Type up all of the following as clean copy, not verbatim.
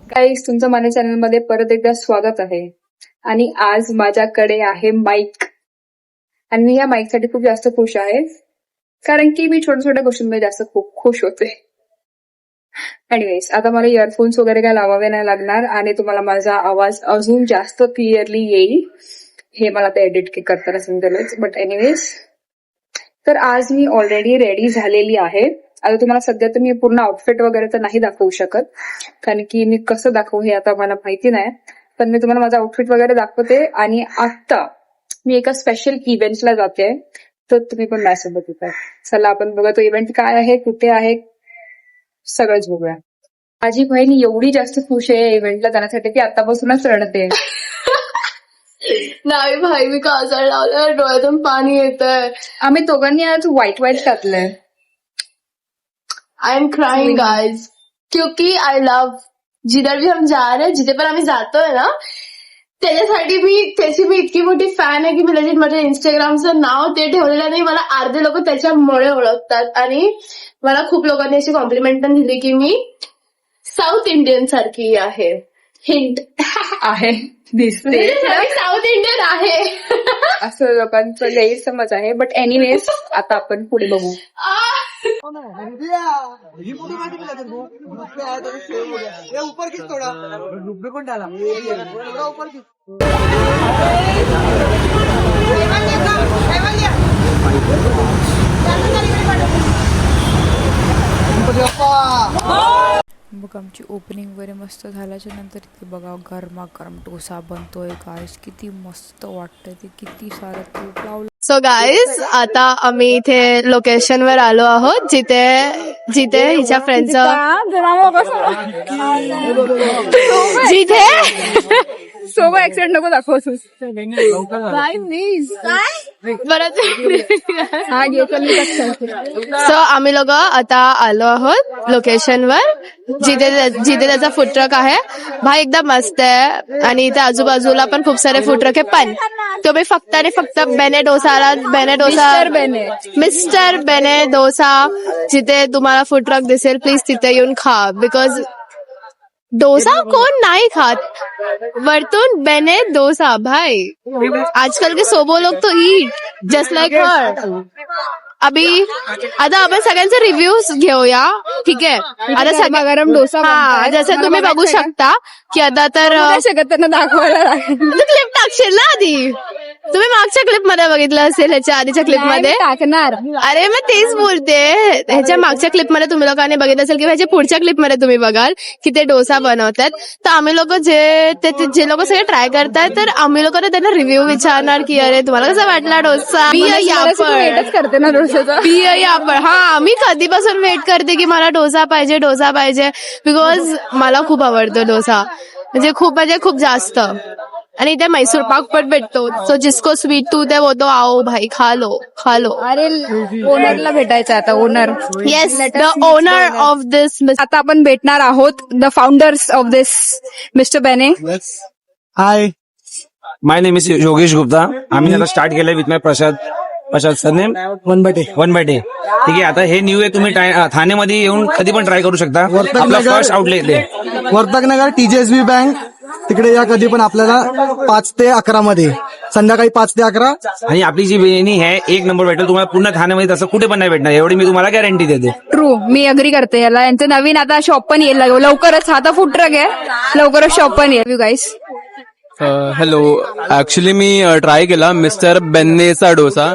गाईस, तुमचं माझ्या चॅनल मध्ये परत एकदा स्वागत आहे. आणि आज माझ्याकडे आहे माईक, आणि मी या माईक साठी खूप जास्त खुश आहे, कारण की मी छोट्या छोट्या गोष्टींमध्ये जास्त खूप खुश होते. एनिवेज, आता मला इयरफोन्स वगैरे काय लावावे नाही लागणार आणि तुम्हाला माझा आवाज अजून जास्त क्लिअरली येईल. हे मला ते एडिट करताना समजेलच. बट एनिवेज, तर आज मी ऑलरेडी रेडी झालेली आहे. आता तुम्हाला सध्या तर मी पूर्ण आउटफिट वगैरे तर नाही दाखवू शकत, कारण की मी कसं दाखवू हे आता मला माहिती नाही. पण मी तुम्हाला माझा आउटफिट वगैरे दाखवते. आणि आता मी एका स्पेशल इव्हेंटला जाते, तर तुम्ही पण माझ्यासोबत येत आहे. चला आपण बघा तो इव्हेंट काय आहे, कुठे आहे, सगळंच बघूया. माझी बहीण एवढी जास्त खुश आहे या इव्हेंटला जाण्यासाठी की आतापासूनच रडते. नाही भाई, मी काजळ लावलं, डोळ्यातून पाणी येतंय. आम्ही दोघांनी आज व्हाईट घातलंय. आई एम क्राइंग गाइज, क्योंकि आई लव जिधर भी हम जा रहे हैं, जिथे पण आम्ही जातोय ना, त्याची मी इतकी मोठी फॅन आहे की मी लगेच माझ्या इंस्टाग्रामचं नाव ते ठेवलेलं नाही. मला अर्धे लोक त्याच्यामुळे ओळखतात. आणि मला खूप लोकांनी अशी कॉम्प्लिमेंट पण दिली की मी साऊथ इंडियन सारखी आहे. हिंट आहे, दिसते साऊथ इंडियन आहे असं लोकांचं गैरसमज आहे. बट एनिवेज, आता आपण पुढे बघू. मग आमची ओपनिंग वगैरे मस्त झाल्याच्या नंतर इथे बघा गरमागरम डोसा बनतोय. गाईस, किती मस्त वाटतंय ते, किती सारं तूप लावलं. सो गाईज, आता आम्ही इथे लोकेशनवर आलो आहोत, जिथे हिच्या फ्रेंडचं जिथे सोबत ऍक्सिडेंट नको दाखवतोस. सो आम्ही लोक आता आलो आहोत लोकेशनवर, जिथे त्याचा फूड ट्रक आहे. भाई एकदम मस्त आहे. आणि इथे आजूबाजूला पण खूप सारे फूड ट्रक आहे. पण तुम्ही फक्त आणि फक्त मिस्टर बेने डोसा जिथे तुम्हाला फूड ट्रक दिसेल, प्लीज तिथे येऊन खा. बिकॉज डोसा कोण नाही खात, वरतून बेने डोसा. भाई आजकल के सोबो लोग तो ईट जस्ट लाइक हर. आता आपण सगळ्यांचे रिव्ह्यूज घेऊया, ठीक आहे. आता गरम डोसा जसं तुम्ही बघू शकता की आता तर त्यांना दाखवायला क्लिप टाकशील ना आधी. तुम्ही मागच्या क्लिप मध्ये बघितलं असेल, ह्याच्या आधीच्या क्लिप मध्ये टाकणार. अरे मी तेच बोलते, ह्याच्या मागच्या क्लिप मध्ये तुम्ही लोकांनी बघितलं असेल, किंवा ह्याच्या पुढच्या क्लिप मध्ये तुम्ही बघाल की ते डोसा बनवतात. तर आम्ही लोक जे लोक सगळे ट्राय करतात, तर आम्ही लोक त्यांना रिव्ह्यू विचारणार की अरे तुम्हाला कसा वाटला डोसा. वेटच करते ना डोसाचा. हा, मी कधीपासून वेट करते की मला डोसा पाहिजे, बिकॉज मला खूप आवडतो डोसा, म्हणजे खूप जास्त. आणि इथे मैसूर पाक पण भेटतो. सो जिसको स्वीट टूथ है वो तो आओ भाई, खा लो. अरे ओनरला भेटायचं आता. Owner, yes, the owner of this. आता आपण भेटणार आहोत the founders of this, mister बेने. Hi, my name is Yogesh Gupta. आम्ही आता स्टार्ट केलंय with my Prasad surname one by day. ठीक आहे. आता हे न्यू आहे, तुम्ही ठाण्यामध्ये येऊन कधी पण ट्राय करू शकता. आपला फर्स्ट आउटलेट आहे वर्तकनगर TJSB बँक, तिकडे या कधी पण आपल्याला 5 ते 11 मध्ये, संध्याकाळी 5 ते 11. आणि आपली जी बिर्याणी आहे एक नंबर भेटेल तुम्हाला पूर्ण ठाण्यामध्ये, तसं कुठे पण नाही भेटणार, एवढी मी तुम्हाला गॅरंटी देते. ट्रू, मी अग्री करते याला. यांचं नवीन आता शॉप पण येईल लवकरच. आता फूड ट्रक आहे, लवकरच शॉप पण येईल. गाईस, हॅलो, ऍक्च्युली मी ट्राय केला मिस्टर बेन्नेचा डोसा.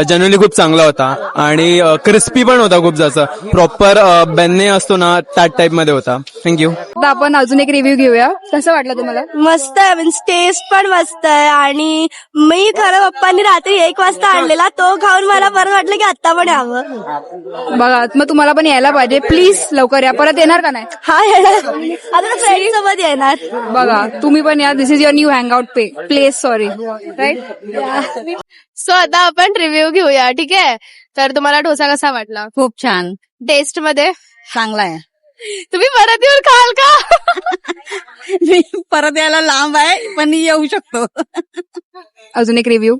जनरली खूप चांगला होता आणि क्रिस्पी पण होता, खूप जास्त प्रॉपर बेन्ने असतो ना त्या टाइप मध्ये होता. थँक्यू. आता आपण अजून एक रिव्ह्यू घेऊया. कसं वाटलं तुम्हाला? मस्त आहे, मीन्स टेस्ट पण मस्त आहे. आणि मी खरं पप्पांनी रात्री 1 वाजता आणलेला, तो खाऊन मला परत वाटलं की आता पण यावं. बघा, मग तुम्हाला पण यायला पाहिजे. प्लीज लवकर या. परत येणार का नाही? हा, येणार आता फ्रेंड सोबत येणार. बघा, तुम्ही पण या. This is your new hangout place. Sorry, right. So आता आपण रिव्ह्यू घेऊया, ठीक आहे. तर तुम्हाला डोसा कसा वाटला? खूप छान, टेस्ट मध्ये चांगला आहे. तुम्ही परत येऊन खाल का? मी परत यायला लांब आहे, पण येऊ शकतो. अजून एक रिव्ह्यू.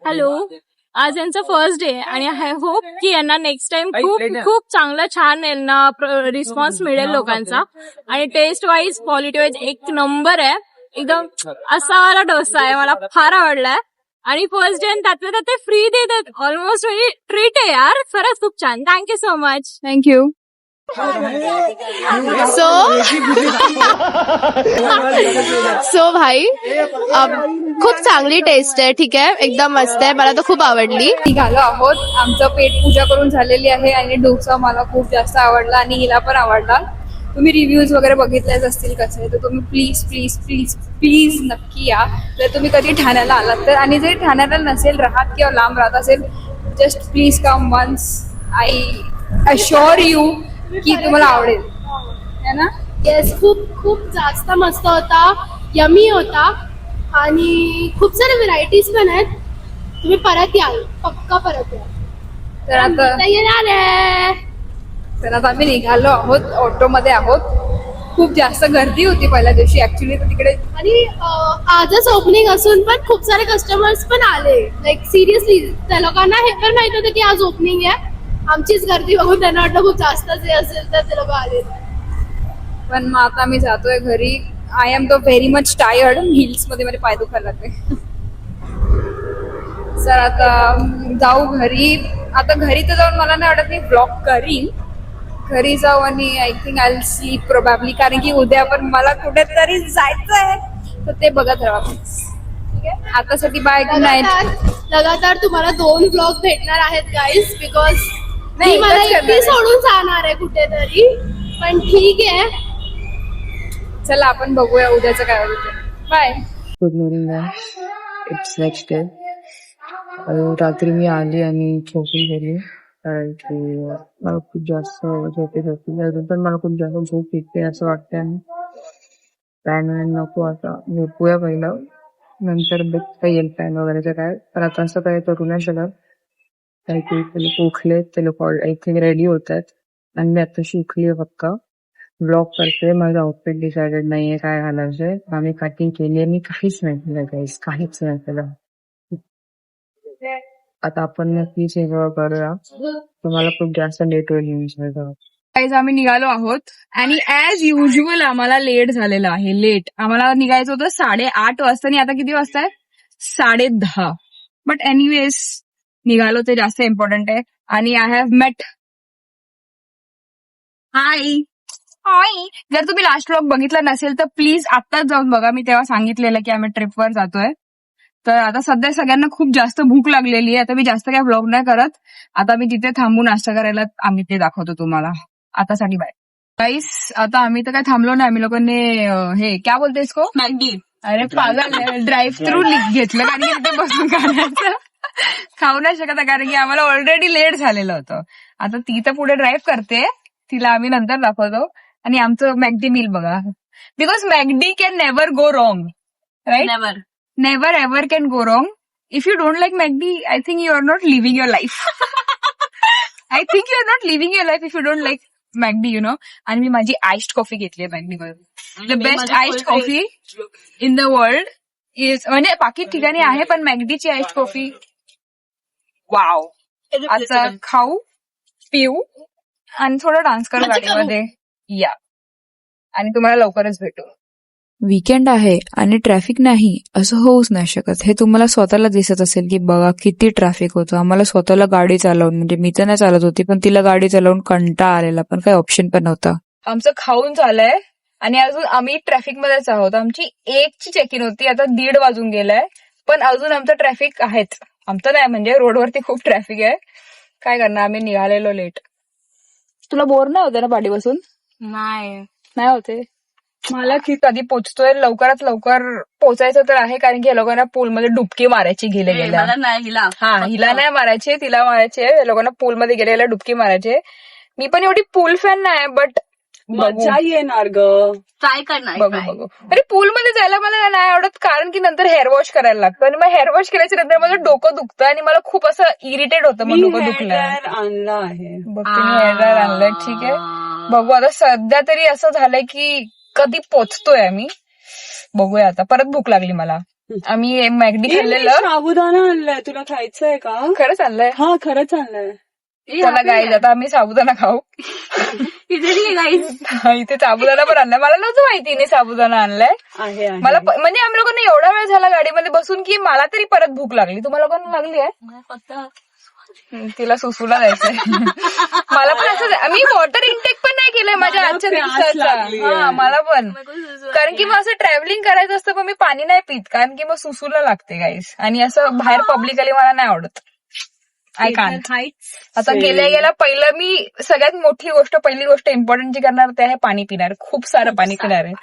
हॅलो, आज यांचं फर्स्ट डे आणि आय होप की यांना नेक्स्ट टाइम खूप खूप चांगलं छान यांना रिस्पॉन्स मिळेल लोकांचा. आणि टेस्ट वाईज क्वालिटी वाईज एक नंबर आहे. एकदम असा वाला डोसा आहे, मला फार आवडलाय. आणि फर्स्ट डे आणि त्यातल्या त्यात ते फ्री देतात, ऑलमोस्ट म्हणजे ट्रीट आहे यार. खरंच खूप छान. Thank you so much. Thank you. So भाई खूप चांगली टेस्ट आहे. ठीक आहे, एकदम मस्त आहे, मला तर खूप आवडली. निघालो आहोत. आमचं पेट पूजा करून झालेली आहे आणि डोसा मला खूप जास्त आवडला आणि हिला पण आवडला. तुम्ही रिव्ह्यूज वगैरे बघितलेच असतील कसे, तर तुम्ही प्लीज प्लीज प्लीज प्लीज नक्की या जर तुम्ही कधी ठाण्याला आलात तर. आणि जर ठाण्याला नसेल राहत किंवा लांब राहत असेल, just please come once. I assure you की तुम्हाला आवडेल, है ना. येस, खूप खूप जास्त मस्त होता, यमी होता आणि खूप सारे व्हरायटीज पण आहेत. तुम्ही परत याल, पक्का परत या. तर आता येणार आहे. तर आता आम्ही निघालो आहोत, ऑटोमध्ये आहोत. खूप जास्त गर्दी होती पहिल्या दिवशी ऍक्च्युली, तर तिकडे आणि आजच ओपनिंग असून पण खूप सारे कस्टमर्स पण आले. लाईक सिरियसली त्या लोकांना हे पण माहित होतं की आज ओपनिंग आहे. आमचीच गर्दी बघून त्यांना वाटलं खूप जास्तच हे असेल तर ते लोक आले. पण मग आता आम्ही जातोय घरी. I am very much tired. Hills मध्ये माझे पाय दुखायला लागले. सर आता जाऊ घरी. आता घरी तर जाऊन मला नाही वाटत मी ब्लॉग करीन. घरी जाऊ आणि I think I will sleep probably, कारण की उद्या पण मला कुठेतरी जायचं आहे. तर ते बघत राहा ठीक आहे. आतासाठी बाय, गुड नाईट. लगातार तुम्हाला 2 ब्लॉग भेटणार आहेत गाईज, बिकॉज नाही, मी मला एकच करणार एकटी आहे. सोडून जाणार आहे कुठेतरी. पण ठीक आहे, चला आपण बघूया उद्याचं काय होतं. Bye. Good morning ma'am. It's next day. रात्री मी आली आणि झोपून गेली कारण की मला खूप जास्त झोपेत होती. अजून पण मला खूप जास्त झोप येते असं वाटतंय. आणि फॅन नको, आता झोपूया पहिलं, नंतर काही येईल फॅन वगैरेचं काय. पण आता असं काय करू नाही शकत. काही ते लोक उठले, ते लोक आय थिंक रेडी होत आहेत आणि मी आताशी उठली आहे. फक्त ब्लॉग करते. माझं आउटफिट डिसाइडेड नाहीये काय घालायचंय. आम्ही कटिंग केली आणि काहीच नाही केलं गाईस, काहीच नाही केलं. आता आपण नक्कीच हे करूया. तुम्हाला खूप जास्त लेट होईल. गाईज आम्ही निघालो आहोत आणि ऍज युजल आम्हाला लेट झालेलं आहे. लेट आम्हाला निघायचं होतं 8:30 वाजता आणि आता किती वाजता आहे? 10:30. बट एनिवेज निघालो, ते जास्त इम्पॉर्टंट आहे. आणि आय हॅव मेट. हाय हाय. जर तुम्ही लास्ट व्लॉग बघितला नसेल तर प्लीज आत्ताच जाऊन बघा. मी तेव्हा सांगितलेलं की आम्ही ट्रिपवर जातोय. तर आता सध्या सगळ्यांना खूप जास्त भूक लागलेली आहे. आता मी जास्त काय व्लॉग नाही करत. आता मी तिथे थांबून नाश्ता करायला आम्ही ते दाखवतो तुम्हाला. आतासाठी बाय गाईस. आता आम्ही तर काय थांबलो नाही. आम्ही लोकांनी हे क्या बोलते इसको, मॅगी. अरे पागल, ड्राईव्ह थ्रू घेतलं कारण की तिथे बसून खाण्याचं. खाऊ नाही शकत कारण की आम्हाला ऑलरेडी लेट झालेलं होतं. आता ती तर पुढे ड्राईव्ह करते, तिला आम्ही नंतर दाखवतो. आणि आमचं मॅगडी मील बघा, बिकॉज मॅगडी can never go wrong, right. Never ever can go wrong. If you don't like मॅगडी, I think you are not living your life. I think you are not living your life if you don't like मॅगडी, you know. आणि मी माझी iced coffee घेतली आहे मॅगडीमध्ये. The best iced coffee in the world is, म्हणजे बाकी ठिकाणी आहे पण मॅगडीची आईस्ड कॉफी वाव. आता खाऊ पिऊ आणि थोडं डान्स करू गाडीमध्ये या. आणि तुम्हाला लवकरच भेटू. वीकेंड आहे आणि ट्रॅफिक नाही असं होऊच नाही शकत. हे तुम्हाला स्वतःला दिसत असेल की बघा किती ट्रॅफिक होतं. आम्हाला स्वतःला गाडी चालवून, म्हणजे मी तर नाही चालत होती पण तिला गाडी चालवून कंटाळा आलेला, पण काही ऑप्शन पण नव्हता. आमचं खाऊन झालंय आणि अजून आम्ही ट्रॅफिक मध्येच आहोत. आमची 1ची चेक इन होती, आता 1:30 वाजून गेलाय, पण अजून आमचं ट्रॅफिक आहेच. आमचं नाही म्हणजे रोडवरती खूप ट्रॅफिक आहे. काय करणार, आम्ही निघालेलो लेट. तुला बोर नाही होते ना पाठी बसून? नाही होते मला की कधी पोचतोय. लवकरात लवकर पोचायचं तर आहे कारण की या लोकांना पूलमध्ये डुबकी मारायची गेल्या गेल्या. हिला नाही मारायची, तिला मारायची. या लोकांना पूलमध्ये गेलेल्या डुबकी मारायचे. मी पण एवढी पूल फॅन नाही, बट मजा येणार ग, ट्राय करणार. बघू. अरे पूलमध्ये जायला मला नाही आवडत कारण की नंतर हेअर वॉश करायला लागतं आणि मग हेअर वॉश केल्याच्या नंतर माझं डोकं दुखतं आणि मला खूप असं इरिटेट होतं. मग डोकं दुखलं आणला आहे. बघ तुम्ही हेअर ड्रायर आणलंय, ठीक आहे. बघू आता सध्या तरी असं झालंय की कधी पोचतोय आम्ही, बघूया आता. परत भूक लागली मला. आम्ही मॅगडी ए, मी खाल्लेलं. साबुदाणा आणलाय, तुला खायचंय का? खरंच आणलंय. हा, खरंच आणलाय. चला गाईज आता आम्ही साबुदाणा खाऊ. इथे साबुदाणा पण आणलाय. मला नव्हतं माहिती हिने साबुदाणा आणलाय. आहे मला म्हणजे आम्ही लोकांना एवढा वेळ झाला गाडीमध्ये बसून की मला तरी परत भूक लागली. तुम्हाला लोकांना लागली आहे? तिला सुसूला जायचंय. मला पण असं मी वॉटर इंटेक पण नाही केलंय माझ्या आजच्या दिवसाचा. हा मला पण, कारण की मग असं ट्रॅव्हलिंग करायचं असतं पण मी पाणी नाही पित, कारण की मग सुसूला लागते गाईस. आणि असं बाहेर पब्लिकली मला नाही आवडत. I can't. आता गेल्या पहिलं मी सगळ्यात मोठी गोष्ट, पहिली गोष्ट इम्पॉर्टंट जी करणार ते आहे पाणी पिणार. खूप सारं पाणी पिणार आहे.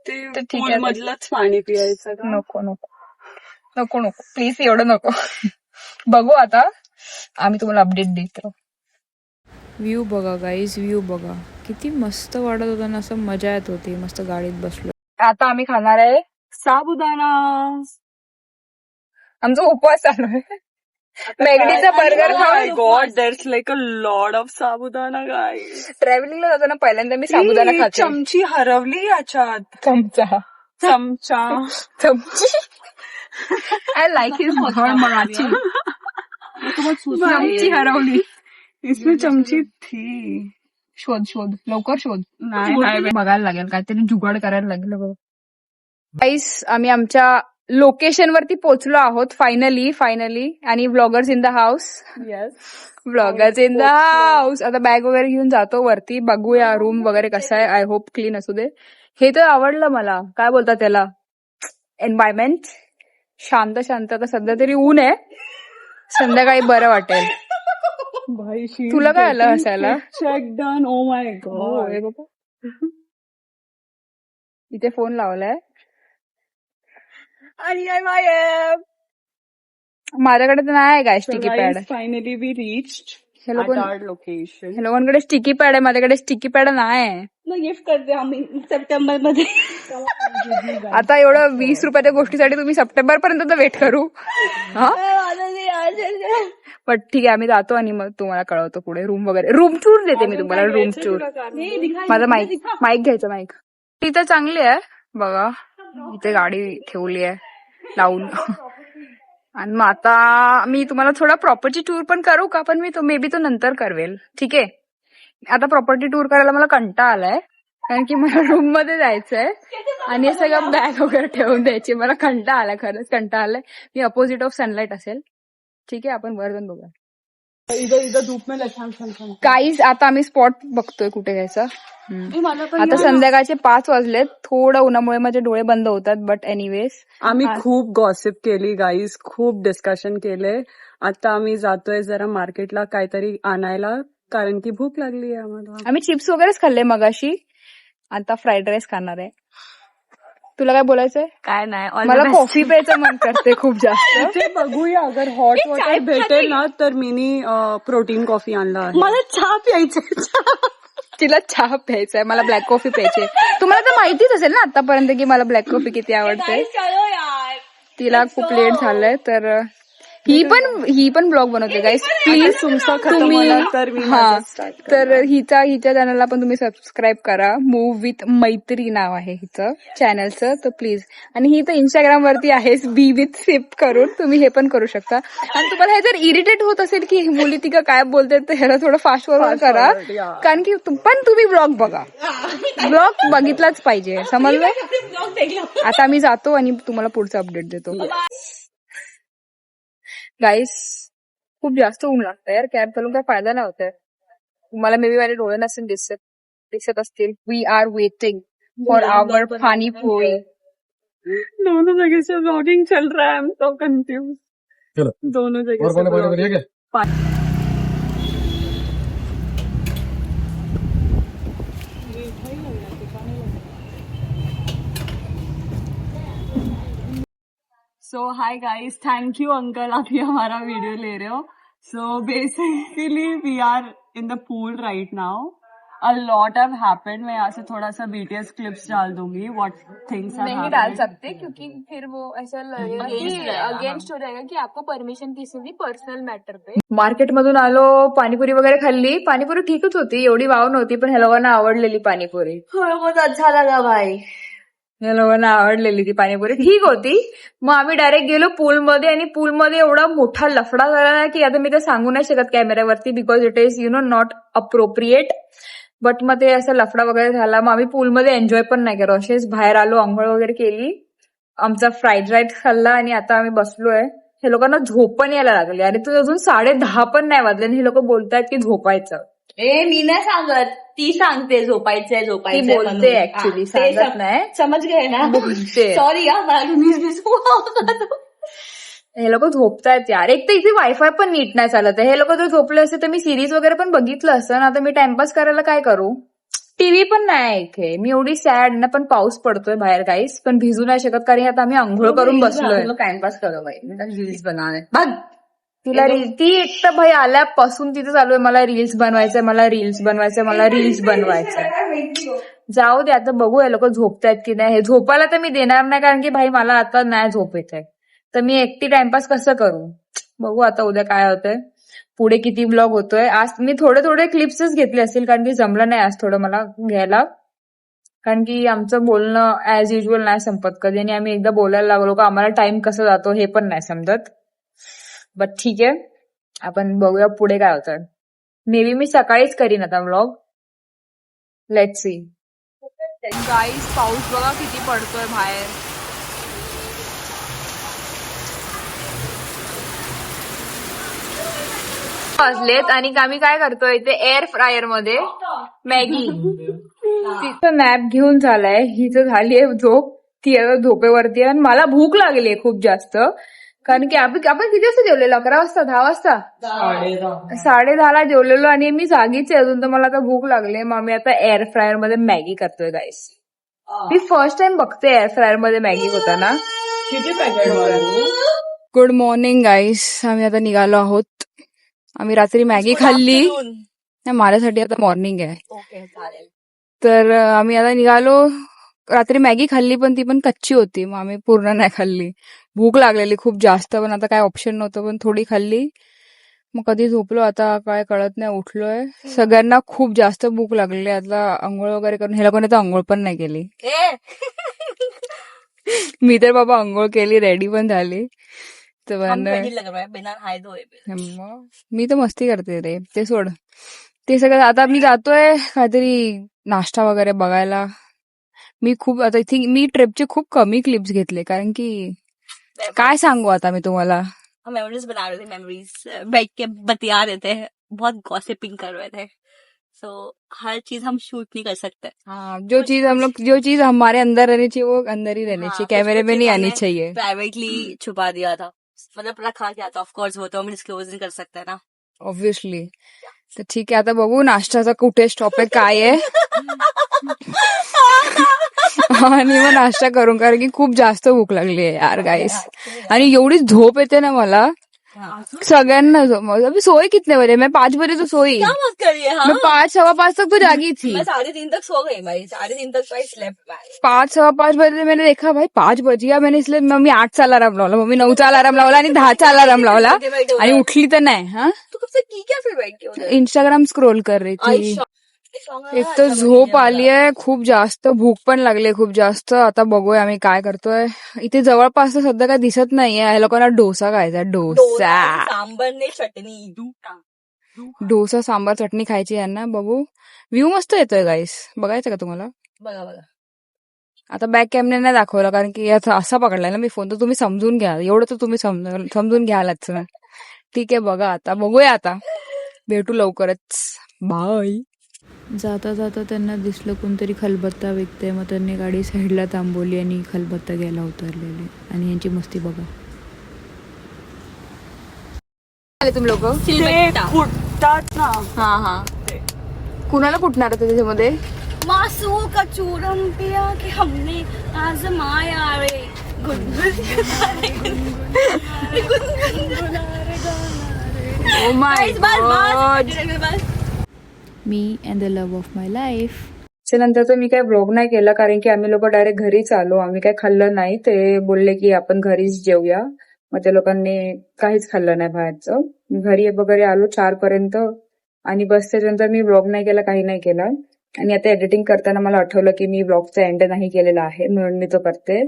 ते ठीक आहे. मधलंच पाणी पियायचं का? नको नको नको नको प्लीज, एवढं नको. बघू आता, आम्ही तुम्हाला अपडेट देत राहू. व्ह्यू बघा गाईज, व्ह्यू बघा किती मस्त वाटत होता ना, असं मजा येत होती. मस्त गाडीत बसलो. आता आम्ही खाणार आहे साबुदाणा. आमचा उपवास चालू आहे. मॅगडीचा बर्गर खाऊन god, there's like a lot of साबुदाणा गाईज. ट्रॅव्हलिंगला जाताना पहिल्यांदा मी साबुदाणा खाते. चमची हरवली याच्यात. चमचा चमची. I like his Marathi. चमची हरवली. इसमें चमची थी. शोध लवकर शोध. नाही बघायला लागेल, काहीतरी जुगाड करायला लागेल. गाईस आम्ही आमच्या लोकेशन वरती पोहोचलो आहोत फायनली. आणि bloggers in the house. Bloggers in the house. आता बॅग वगैरे घेऊन जातो वरती, बघूया रूम वगैरे कसा आहे. आय होप क्लीन असू दे. हे तर आवडलं मला. काय बोलतात त्याला, एन्व्हायरमेंट शांत. आता सध्या तरी ऊन आहे, संध्याकाळी बरं वाटेल. भाई, तुला काय आलं हसायला? Check done. Oh my God. इथे फोन लावलाय आणि माझ्याकडे तर नाही काय sticky pad. Finally we reached हे लोक लोकेशन. हे लोकांकडे स्टिकी पॅड आहे, माझ्याकडे स्टिकी पॅड नाही. गिफ्ट करते आम्ही सप्टेंबर मध्ये. आता एवढं 20 रुपयाच्या गोष्टीसाठी तुम्ही सप्टेंबर पर्यंत वेट करू. पण ठीक आहे, आम्ही जातो आणि मग तुम्हाला कळवतो पुढे. रूम वगैरे, रूम टूर देते मी तुम्हाला. Room tour. माझा माईक घ्यायचा. माईक तिथं चांगली आहे बघा. इथे गाडी ठेवली आहे लावून. आणि मग आता मी तुम्हाला थोडा प्रॉपर्टी टूर पण करू का, पण मी मे बी तो नंतर करवेल. ठीक आहे. आता प्रॉपर्टी टूर करायला मला कंटाळा आलाय, कारण की मला रूम मध्ये जायचंय आणि हे सगळं बॅग वगैरे ठेवून द्यायची. मला कंटाळा आलाय, खरंच कंटाळा आलाय. मी अपोजिट ऑफ सनलाईट असेल. ठीक आहे, आपण वर जाऊन बघूया. काहीच आता आम्ही स्पॉट बघतोय कुठे घ्यायचा. आता संध्याकाळचे 5 वाजलेत. थोडं उन्हामुळे माझे डोळे बंद होतात, बट एनिवेज आम्ही खूप गॉसिप केली गाईज, खूप डिस्कशन केले. आता आम्ही जातोय जरा मार्केटला काहीतरी आणायला, कारण की भूक लागली आहे आम्हाला. आम्ही चिप्स वगैरेच खाल्ले मगाशी. आता फ्राईड राईस खाणार आहे. तुला काय बोलायचंय? काय नाही, मला कॉफी प्यायचं मन करते खूप जास्त. ते बघूया, अगर हॉट वॉटर भेटेल ना तर मिनी प्रोटीन कॉफी आणला आहे. मला चहा प्यायचा. तिला चहा प्यायचाय, मला ब्लॅक कॉफी प्यायची. तुम्हाला तर माहितीच असेल ना आतापर्यंत की मला ब्लॅक कॉफी किती आवडते. तिला खूप लेट झालंय, तर ही पण ब्लॉग बनवते गाईस. प्लीज तुम्ही तर हिच्या चॅनलला पण तुम्ही सबस्क्राईब करा. मूव विथ मैत्री नाव आहे हिचं चॅनलचं, तर प्लीज. आणि ही तर इंस्टाग्राम वरती आहे बी विथ सिप करून, तुम्ही हे पण करू शकता. आणि तुम्हाला हे जर इरिटेट होत असेल की मुली ती काय बोलते, तर ह्याला थोडं फास्ट फॉरवर्ड करा, कारण की पण तुम्ही ब्लॉग बघा. ब्लॉग बघितलाच पाहिजे, समजलंय. आता मी जातो आणि तुम्हाला पुढचा अपडेट देतो. गाईस खूप जास्त ऊन लागतं यार, कॅब चालून काय फायदा नाही होत. तुम्हाला मे बी माझे डोळे नसेल दिसत असतील. वी आर वेटिंग फॉर आवर पाणीपुरी. दोनों जगह से ब्लॉगिंग चल रहा है, हम तो कंफ्यूज. दोनों जगह से so hi guys, thank you uncle, आप ये हमारा वीडियो ले रहे हो. So basically we are in the pool right now. A lot have happened. मैं यहाँ से थोड़ा सा BTS क्लिप्स डाल दूंगी. What things have नहीं डाल सकते, क्योंकि फिर वो ऐसा लगेगा कि अगेंस्ट हो जाएगा कि आपको परमिशन किसी भी पर्सनल मैटर पे. मार्केट मधून आलो, पाणीपुरी वगैरे खाल्ली. पाणीपुरी ठीकच होती, एवढी वाव नव्हती, पण ह्या लोकांना आवडलेली पाणीपुरी. बहुत अच्छा लगा भाई. या लोकांना आवडलेली ती पाणीपुरी, ठीक होती. मग आम्ही डायरेक्ट गेलो पूलमध्ये, आणि पूलमध्ये एवढा मोठा लफडा झाला ना की आता मी ते सांगू नाही शकत कॅमेऱ्यावरती, because it is not appropriate. But मग ते असं लफडा वगैरे झाला. मग आम्ही पूलमध्ये एन्जॉय पण नाही केलं, असेच बाहेर आलो, आंघोळ वगैरे केली, आमचा फ्राईड राईस खाल्ला, आणि आता आम्ही बसलोय. हे लोकांना झोप पण यायला लागली. अरे तू अजून 10:30 पण नाही वाजले आणि हे लोक बोलतायत की झोपायचं. मी नाही सांगत, ती सांगते झोपायचंय ती झोपायचंय बोलते म्हणून. ऍक्च्युली, हा, ते सांगत नाही, समज गए ना. बोलते. सॉरी मला हे लोक झोपतायत यार. एक तर इथे वायफाय पण नीट नाही चालत आहे. हे लोक जर झोपले असते तर मी सिरीज वगैरे पण बघितलं असतं ना. आता मी टाइमपास करायला काय करू, टीव्ही पण नाही इथे. मी एवढी सॅड ना, पण पाऊस पडतोय बाहेर गाईस, पण भिजू नाही शकत कारण आता आम्ही आंघोळ करून बसलोय. टाइमपास करो भाई, रील्स बनाने बघ. तिला ती एक तर भाई आल्यापासून तिथे चालू आहे, मला रील्स बनवायचंय, मला रील्स बनवायचंय, मला रील्स बनवायचंय. जाऊ दे, आता बघू हे लोक झोपतायत की नाही. हे झोपायला तर मी देणार नाही कारण की भाई मला आता नाही झोप येत आहे, तर मी एकटी टाइमपास कसं करू. बघू आता उद्या काय होतंय, पुढे किती ब्लॉग होतोय. आज मी थोडे क्लिप्सच घेतले असतील कारण की जमलं नाही आज थोडं मला घ्यायला, कारण की आमचं बोलणं ऍज युजल नाही संपत कधी, आणि आम्ही एकदा बोलायला लागलो का आम्हाला टाइम कसं जातो हे पण नाही समजत. बट ठीक आहे, आपण बघूया पुढे काय होतं. मे बी मी सकाळीच करीन आता व्लॉग, लेट्स सी. गाईस पाऊस बघा किती पडतोय बाहेर. वाजलेत आणि आम्ही काय करतोय इथे एअर फ्रायर मध्ये मॅगी. तिचं नॅप घेऊन झालाय, हिचं झालीये झोप, ती आता झोपेवरती आहे. आणि मला भूक लागली खूप जास्त, कारण की आपण किती वाजता जेवलेलो, 11 वाजता, 10 वाजता, 10:30ला जेवलेलो, आणि मी जागीच आहे अजून, तर मला आता भूक लागली. मग मी आता एअर फ्रायर मध्ये मॅगी करतोय गाईस. मी फर्स्ट टाइम बघते एअर फ्रायर मध्ये मॅगी होताना. गुड मॉर्निंग गाईस, आम्ही आता निघालो आहोत. आम्ही रात्री मॅगी खाल्ली, नाही माझ्यासाठी आता मॉर्निंग आहे. ओके चालेल. तर आम्ही आता निघालो. रात्री मॅगी खाल्ली पण ती पण कच्ची होती, मग आम्ही पूर्ण नाही खाल्ली. भूक लागलेली खूप जास्त, पण आता काय ऑप्शन नव्हतं, पण थोडी खाल्ली. मग कधी झोपलो आता काय कळत नाही, उठलोय. सगळ्यांना खूप जास्त भूक लागलेली. आता आंघोळ वगैरे करून, हे लोकांनी तर आंघोळ पण नाही केली. मी तर बाबा आंघोळ केली, रेडी पण झाली. तर मी तर मस्ती करते रे, ते सोड, ते सगळं. आता मी जातोय काहीतरी नाश्ता वगैरे बघायला. मी खूप आता थिंक मी ट्रिपचे खूप कमी क्लिप्स घेतले, कारण की काय सांगू आता मी तुम्हाला. मेमोरीज बना रहे थे, मेमोरीज बैठ के बतिया रहे थे, बहुत गॉसिपिंग कर रहे थे. सो हर चीज हम शूट नहीं कर सकते. हाँ, जो चीज हमारे अंदर रहनी चाहिए वो अंदर ही रहनी चाहिए, कैमरे में नहीं आनी चाहिए. प्राइवेटली छुपा दिया था, मतलब रखा क्या था. ऑफ कोर्स वो तो हम डिस्क्लोज नहीं कर सकते ना. ऑब्विसली. तर ठीक आहे, आता बघू नाश्त्याचा कुठे स्टॉप आहे, काय आहे. आणि मग नाश्ता करून, कारण की खूप जास्त भूक लागली आहे यार गाईस, आणि एवढी झोप येते ना मला. सगळ्यांना अभी सोई कितने बजे, मैं 5 बजे तो सोई. क्या मत करिए. हाँ, मैं 5 सवा 5 तक तो जागी थी. मैं 3:30 तक सो गई भाई, 3:30 तक भाई स्लेप्ट. 5 सवा 5 बजे मैंने देखा भाई 5 बज गया. मैंने इसलिए मम्मी 8चा अलार्म लावला, मम्मी 9चा अलार्म लावला आणि 10चा अलार्म लावला, आणि उठली तर नाही. हा, तू कब से की क्या फिर बैठ के उधर? इंस्टाग्राम स्क्रोल कर रही थी. एक तर झोप आली आहे, खूप जास्त भूक पण लागली खूप जास्त. आता बघूया आम्ही काय करतोय. इथे जवळपास तर सध्या काय दिसत नाहीये. या लोकांना डोसा खायचा, डोसा, सांबर ने चटणी, डोसा सांबार चटणी खायची यांना. बघू, व्ह्यू मस्त येतोय गाईस, बघायचं का तुम्हाला. बघा बघा. आता बॅक कॅमेरा नाही दाखवला कारण की असा पकडलाय ना मी फोन, तर तुम्ही समजून घ्या, एवढं तर तुम्ही समजून घ्यालच ना. ठीक आहे, बघा आता, बघूया आता, भेटू लवकरच, बाय. जाता जाता त्यांना दिसलं कोणतरी खलबत्ता विकते, मग त्यांनी गाडी साईडला थांबवली आणि खलबत्ता घ्यायला उतरलेले, आणि यांची मस्ती बघा. तुम्ही लोक कुटतात ना. हा, कुणाला कुठणार होतं त्याच्यामध्ये. मासू का चूरम पिया कि हमने आजमाया रे. Oh my god. मी and the love of my life. त्याच्यानंतर मी काय ब्लॉग नाही केला, कारण की आम्ही लोक डायरेक्ट घरीच आलो. आम्ही काय खाल्लं नाही, ते बोलले की आपण घरीच जेवूया. मग त्या लोकांनी काहीच खाल्लं नाही बाहेरचं. मी घरी वगैरे आलो 4 पर्यंत, आणि बस त्याच्यानंतर मी ब्लॉग नाही केला, काही नाही केला. आणि आता एडिटिंग करताना मला आठवलं की मी व्लॉगचा एंड नाही केलेला आहे, म्हणून मी तो करते.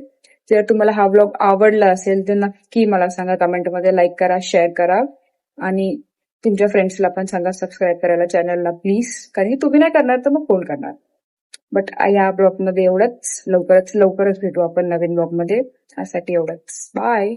जर तुम्हाला हा व्लॉग आवडला असेल तर नक्की मला सांगा कमेंटमध्ये, लाईक करा, शेअर करा आणि तुमच्या फ्रेंड्सला पण सांगा सबस्क्राईब करायला चॅनलला प्लीज. कारण की तुम्ही नाही करणार तर मग कोण करणार. बट या ब्लॉगमध्ये एवढंच. लवकरच भेटू आपण नवीन ब्लॉगमध्ये. त्यासाठी एवढंच. बाय.